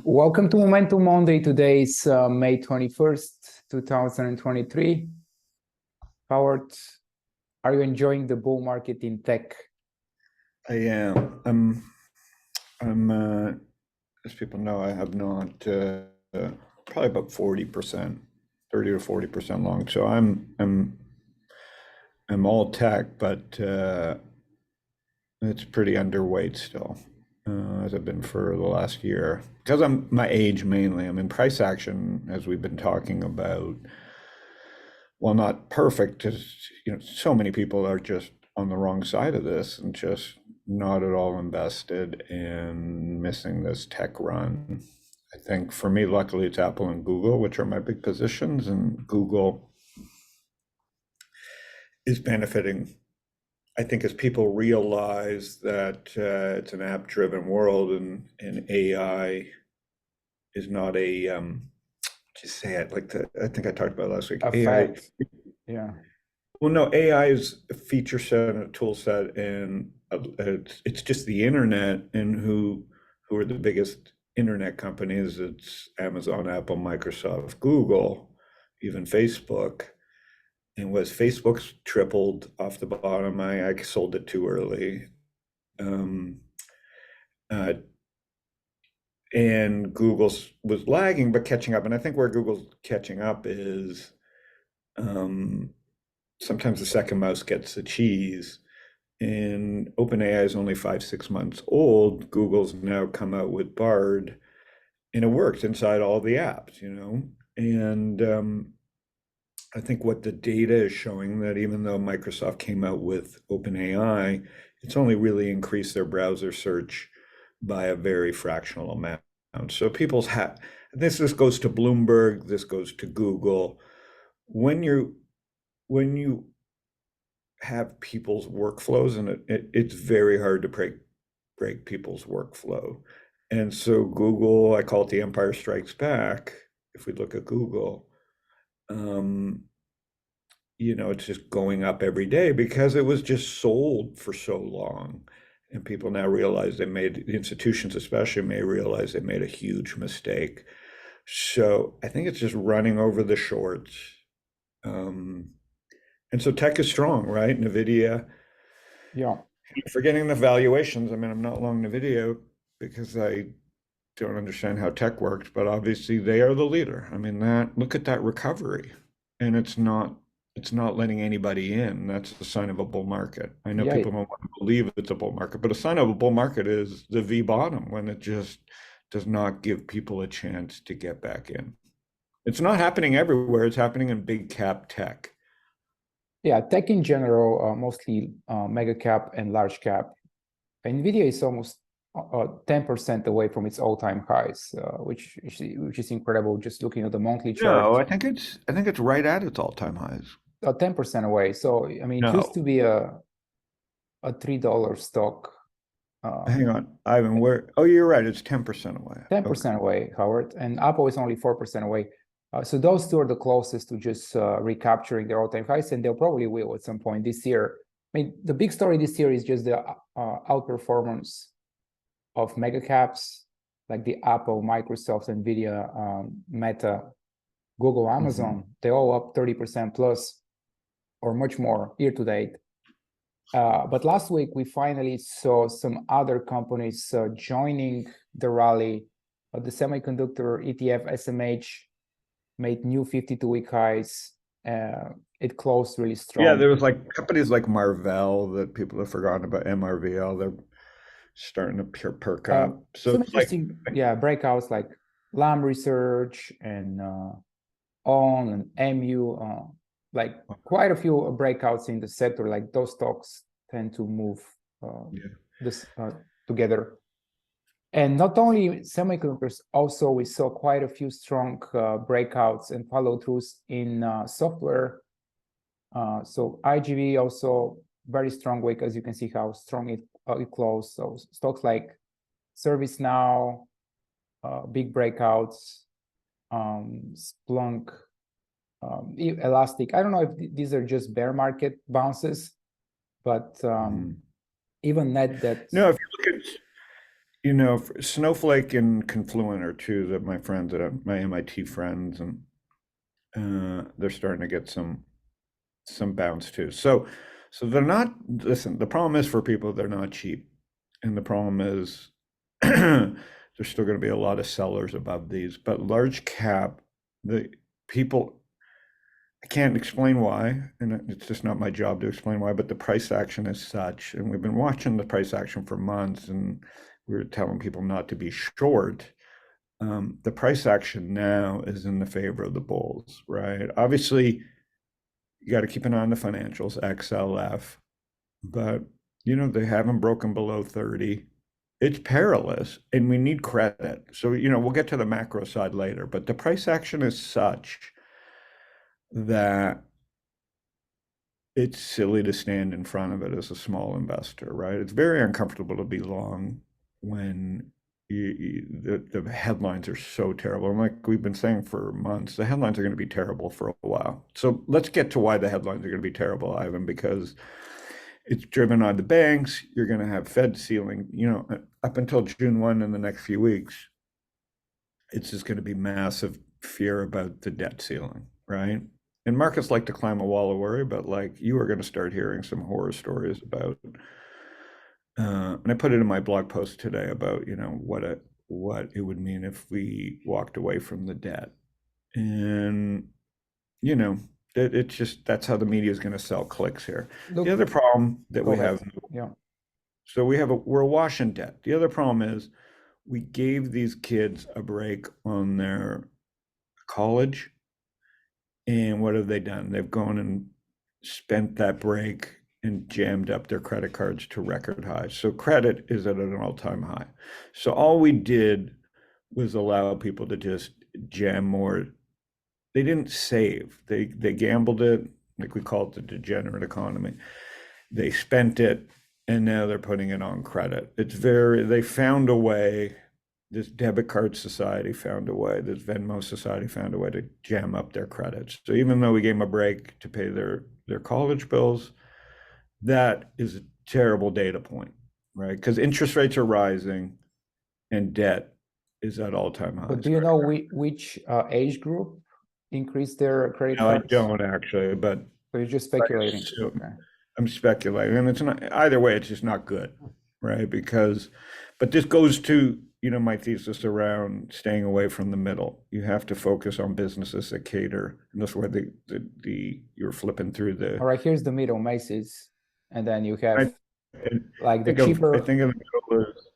Welcome to Momentum Monday. Today is May 21st, 2023. Howard, are you enjoying the bull market in tech? I am. As people know, I have not, probably about 40%, 30 to 40% long. So I'm all tech, but it's pretty underweight still, as I've been for the last year. Because I'm my age mainly. I'm in price action, as we've been talking about. Well, not perfect, because so many people are just on the wrong side of this and just not at all invested and missing this tech run. I think for me, luckily, it's Apple and Google, which are my big positions, and Google is benefiting. I think as people realize that it's an app-driven world and AI is not a just say it like I think I talked about it last week. A AI, fad. Yeah. well, no, AI is a feature set and a tool set, and it's just the internet. And who are the biggest internet companies? It's Amazon, Apple, Microsoft, Google, even Facebook. And was Facebook's tripled off the bottom? I sold it too early. Uh, and Google's was lagging but catching up. And I think where Google's catching up is sometimes the second mouse gets the cheese. And OpenAI is only 5-6 months old. Google's now come out with Bard, and it works inside all the apps, And I think what the data is showing, that even though Microsoft came out with OpenAI, it's only really increased their browser search by a very fractional amount. So people's this goes to Bloomberg, this goes to Google. When you have people's workflows, and it's very hard to break people's workflow. And so Google, I call it the Empire Strikes Back. If we look at Google, it's just going up every day because it was just sold for so long. And people now realize the institutions especially may realize they made a huge mistake. So I think it's just running over the shorts. And so tech is strong, right? NVIDIA. Yeah. Forgetting the valuations. I mean, I'm not long NVIDIA because I don't understand how tech works, but obviously they are the leader. I mean, look at that recovery, and it's not letting anybody in. That's a sign of a bull market. I know people don't want to believe it's a bull market, but a sign of a bull market is the V bottom, when it just does not give people a chance to get back in. It's not happening everywhere. It's happening in big cap tech. Yeah, tech in general, mostly mega cap and large cap. NVIDIA is almost 10% away from its all-time highs, which is incredible. Just looking at the monthly chart. No, I think it's right at its all-time highs. 10% away. So I mean, it used to be a $3 stock. Hang on, Ivan. Oh, you're right. It's 10% away. 10% away, Howard, and Apple is only 4% away. So those two are the closest to just recapturing their all-time highs, and they'll probably will at some point this year. I mean, the big story this year is just the outperformance of mega caps like the Apple, Microsoft, NVIDIA, Meta, Google, Amazon. They're all up 30% plus or much more year to date. But last week, we finally saw some other companies joining the rally. The semiconductor ETF SMH made new 52-week highs. It closed really strong. Yeah, there was like companies like Marvell that people have forgotten about. MRVL, they're starting to perk up. So some interesting, breakouts like Lam Research and ON and MU. Like quite a few breakouts in the sector. Like those stocks tend to move together. And not only semiconductors, also we saw quite a few strong breakouts and follow-throughs in software. So IGV also very strong week, as you can see how strong it closed. So stocks like ServiceNow, big breakouts, Splunk, Elastic. I don't know if these are just bear market bounces, but even net that. No, if you look at You know, Snowflake and Confluent are two that my friends that are my MIT friends, and they're starting to get some bounce too. So they're not. Listen, the problem is for people they're not cheap, and the problem is there's still going to be a lot of sellers above these. But large cap, the people I can't explain why, and it's just not my job to explain why, but the price action is such, and we've been watching the price action for months, and we're telling people not to be short. The price action now is in the favor of the bulls, right? Obviously, you got to keep an eye on the financials, XLF, but you know, they haven't broken below 30. It's perilous, and we need credit. So, you know, we'll get to the macro side later, but the price action is such that it's silly to stand in front of it as a small investor, right? It's very uncomfortable to be long when the headlines are so terrible. And like we've been saying for months, the headlines are going to be terrible for a while. So let's get to why the headlines are going to be terrible, Ivan, because it's driven on the banks. You're going to have Fed ceiling, you know, up until June 1 in the next few weeks. It's just going to be massive fear about the debt ceiling, right? And markets like to climb a wall of worry, but like you are going to start hearing some horror stories about. And I put it in my blog post today about you know what it would mean if we walked away from the debt, and you know it's just that's how the media is going to sell clicks here. The Look, other problem that go we ahead. have, Yeah. so we're awash in debt. The other problem is we gave these kids a break on their college. And what have they done? They've gone and spent that break and jammed up their credit cards to record highs. So credit is at an all-time high. So all we did was allow people to just jam more. They didn't save. They gambled it, like we call it the degenerate economy. They spent it, and now they're putting it on credit. They found a way, this debit card society found a way, this Venmo society found a way to jam up their credits. So even though we gave them a break to pay their college bills, that is a terrible data point, right? Because interest rates are rising and debt is at all-time But highs. do you know which age group increased their credit No, I cards? don't actually, but So you're just I speculating. assume Okay. I'm speculating, and it's not either way. It's just not good, right? Because, but this goes to you know my thesis around staying away from the middle. You have to focus on businesses that cater, and that's where the you're flipping through All the. right, here's the middle, Macy's, and then you I, have I like the think of I cheaper think of the middle as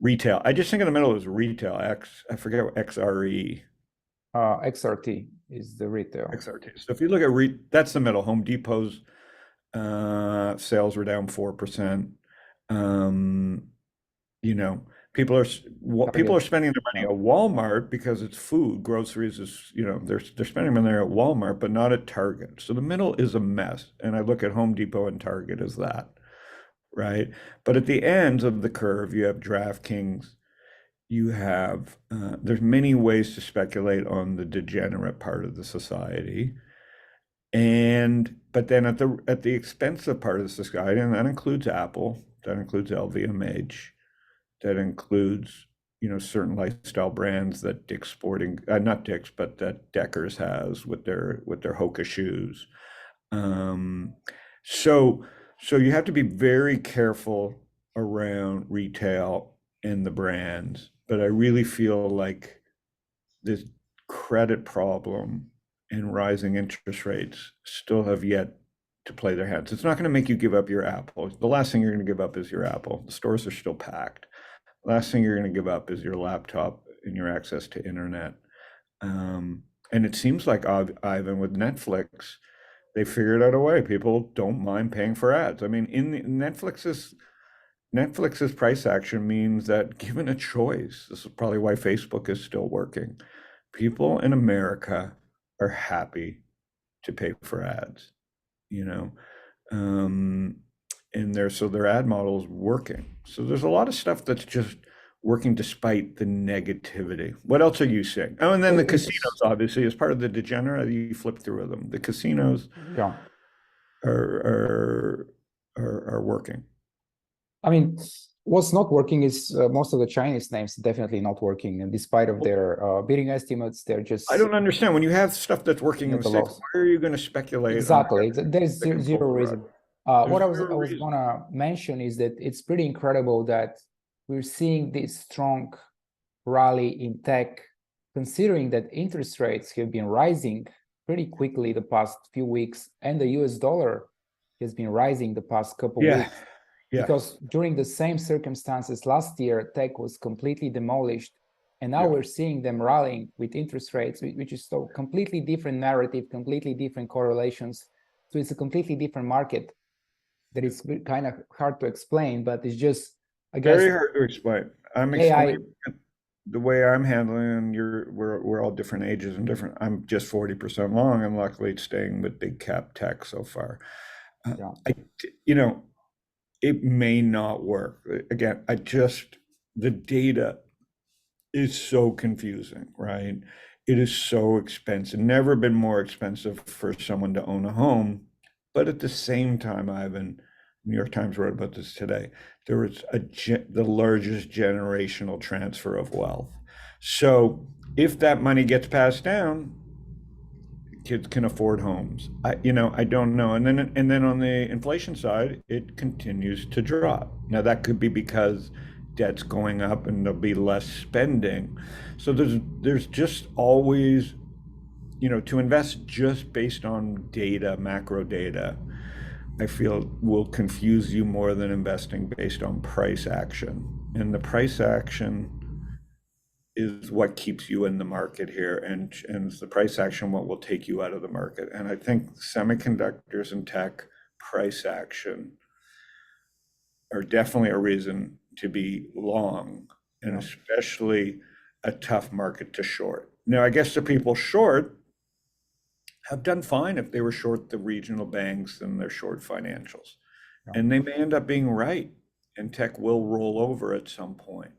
retail. I just think of the middle as retail. I forget what XRE. XRT is the retail. XRT. So if you look at that's the middle. Home Depot's sales were down 4%. Um, you know, people Target. are spending their Yeah. money at Walmart because it's food, groceries is, you know, they're spending money there at Walmart, but not at Target. So the middle is a mess. And I look at Home Depot and Target as that, right? But at the ends of the curve, you have DraftKings, you have there's many ways to speculate on the degenerate part of the society. And but then at the expensive part of the society, and that includes Apple, that includes LVMH, that includes you know certain lifestyle brands that Dick's Sporting, not Dick's, but that Deckers has with their Hoka shoes. Um, so so you have to be very careful around retail and the brands, but I really feel like this credit problem and rising interest rates still have yet to play their hands. It's not going to make you give up your Apple. The last thing you're going to give up is your Apple. The stores are still packed. Last thing you're going to give up is your laptop and your access to internet. And it seems like Ivan with Netflix, they figured out a way. People don't mind paying for ads. I mean, Netflix's price action means that given a choice, this is probably why Facebook is still working. People in America are happy to pay for ads, you know. Um, and their ad model is working. So there's a lot of stuff that's just working despite the negativity. What else are you seeing? Oh, and then the casinos, It's obviously, as part of the degenerate, you flip through them. The casinos yeah. are are working. I mean, What's not working is most of the Chinese names definitely not working, and despite of Well, their bidding estimates, they're I just don't understand. When you have stuff that's working in at the the States, lows. why are you going to speculate on Exactly. There's that can pull zero the rug? reason. What There's I was zero I was reason. gonna mention is that it's pretty incredible that we're seeing this strong rally in tech, considering that interest rates have been rising pretty quickly the past few weeks, and the US dollar has been rising the past couple of Yeah, weeks. yeah, Because during the same circumstances last year, tech was completely demolished, and now yeah. we're seeing them rallying with interest rates, which is so completely different narrative, completely different correlations. So it's a completely different market that is kind of hard to explain, but it's just, I guess, Very hard to explain. I'm AI. explaining the way I'm handling, and we're all different ages and different. I'm just 40% long, and luckily it's staying with big cap tech so far. Yeah, I, you know, it may not work. Again, the data is so confusing, right? It is so expensive. Never been more expensive for someone to own a home. But at the same time, Ivan, New York Times wrote about this today. There was the largest generational transfer of wealth. So if that money gets passed down, kids can afford homes. I don't know. And then on the inflation side, it continues to drop. Now that could be because debt's going up and there'll be less spending. So there's just always, to invest just based on data, macro data, I feel will confuse you more than investing based on price action. And the price action is what keeps you in the market here, and the price action what will take you out of the market. And I think semiconductors and tech price action are definitely a reason to be long, and yeah, especially a tough market to short. Now, I guess the people short have done fine if they were short the regional banks and they're short financials. yeah. And they may end up being right, and tech will roll over at some point.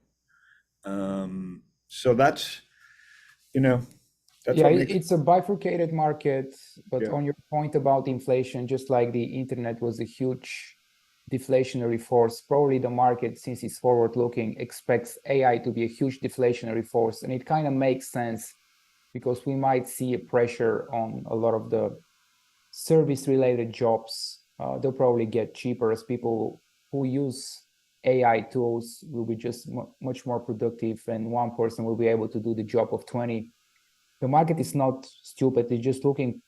So you know, that's Yeah, what makes, it's a bifurcated market, but yeah, on your point about inflation, just like the internet was a huge deflationary force, probably the market, since it's forward looking, expects AI to be a huge deflationary force. And it kind of makes sense because we might see a pressure on a lot of the service related jobs. They'll probably get cheaper as people who use AI tools will be just much more productive, and one person will be able to do the job of 20. The market is not stupid. It's just looking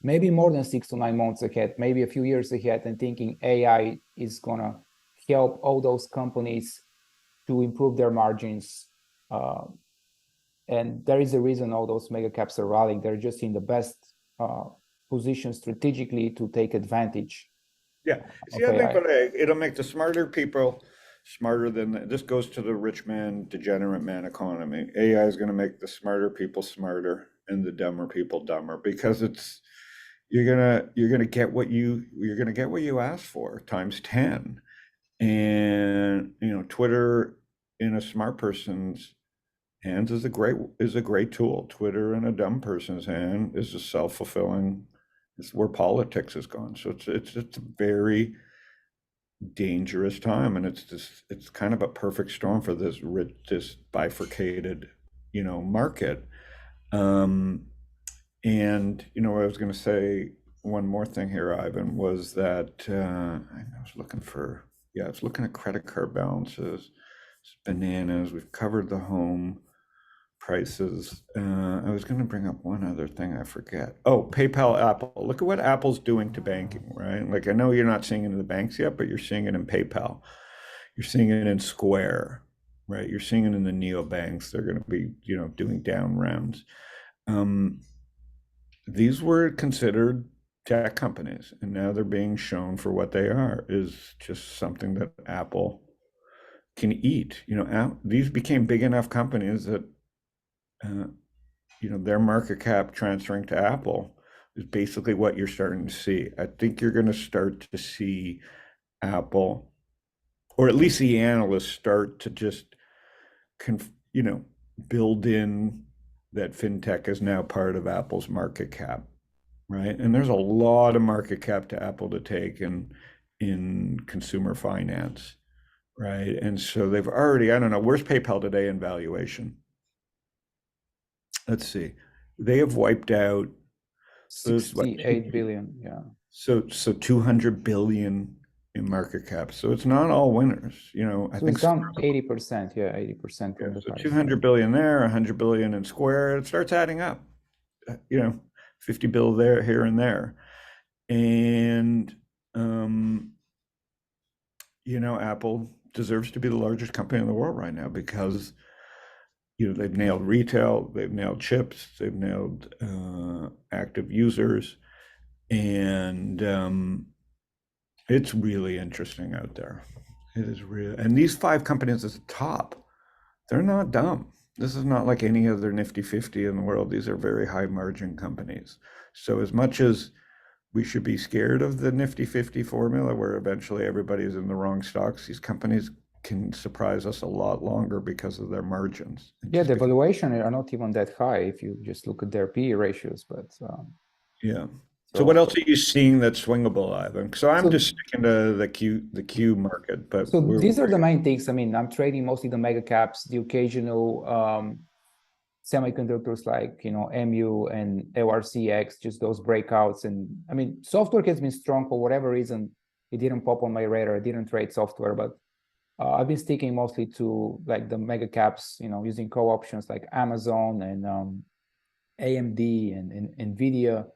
maybe more than 6 to 9 months ahead, maybe a few years ahead, and thinking AI is gonna help all those companies to improve their margins. And there is a reason all those mega caps are rallying. They're just in the best position strategically to take advantage yeah. It's of the other thing, AI. but it'll make the smarter people smarter than this goes to the rich man, degenerate man economy. AI is going to make the smarter people smarter and the dumber people dumber because you're gonna get what you ask for times 10. And Twitter in a smart person's hands is a great tool. Twitter in a dumb person's hand is a self-fulfilling. It's where politics has gone. So it's a very dangerous time, and it's kind of a perfect storm for this bifurcated, market. Um, and I was going to say one more thing here, Ivan, was that I was looking for, yeah, I was looking at credit card balances. It's bananas. We've covered the home prices. I was going to bring up one other thing I forget. Oh, PayPal, Apple. Look at what Apple's doing to banking, right? Like I know you're not seeing it in the banks yet, but you're seeing it in PayPal. You're seeing it in Square, right? You're seeing it in the neobanks. They're going to be, doing down rounds. Um, these were considered tech companies, and now they're being shown for what they are, is just something that Apple can eat. These became big enough companies that uh, their market cap transferring to Apple is basically what you're starting to see. I think you're going to start to see Apple, or at least the analysts start to just, conf, you know, build in that fintech is now part of Apple's market cap, right? And there's a lot of market cap to Apple to take in consumer finance. right? And so they've already, I don't know, where's PayPal today in valuation? Let's see. They have wiped out, there's what, 68 billion. Yeah. so 200 billion in market cap. So it's not all winners. I So think it's down 80%. Yeah, 80% yeah, from the so highs. 200 billion there, 100 billion in Square, it starts adding up. 50 bill there, here and there. And Apple deserves to be the largest company in the world right now because they've nailed retail, they've nailed chips, they've nailed active users, and it's really interesting out there. It is real, and these 5 companies at the top, they're not dumb. This is not like any other Nifty 50 in the world. These are very high margin companies. So as much as we should be scared of the Nifty 50 formula where eventually everybody's in the wrong stocks, these companies can surprise us a lot longer because of their margins. Yeah, the valuation are not even that high if you just look at their PE ratios, but Yeah. So what so else are you seeing that's swingable, Ivan? So I'm so just sticking to the Q market, but so these are the main things. I mean, I'm trading mostly the mega caps, the occasional semiconductors like MU and LRCX, just those breakouts. And I mean, software has been strong for whatever reason. It didn't pop on my radar. I didn't trade software, but I've been sticking mostly to like the mega caps, using call options like Amazon and AMD and Nvidia.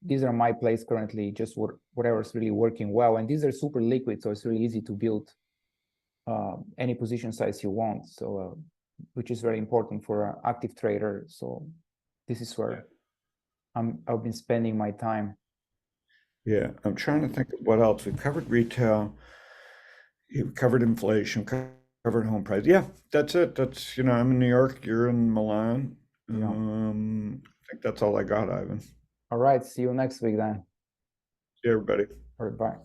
These are my plays currently, just whatever's really working well. And these are super liquid, so it's really easy to build any position size you want. So, which is very important for an active trader. So this is where I've been spending my time. yeah, I'm trying to think of what else. We've covered retail, you've covered inflation, covered home price. Yeah, that's it. That's, I'm in New York, you're in Milan. Yeah. I think that's all I got, Ivan. All right. See you next week then. See you, everybody. All right. Bye.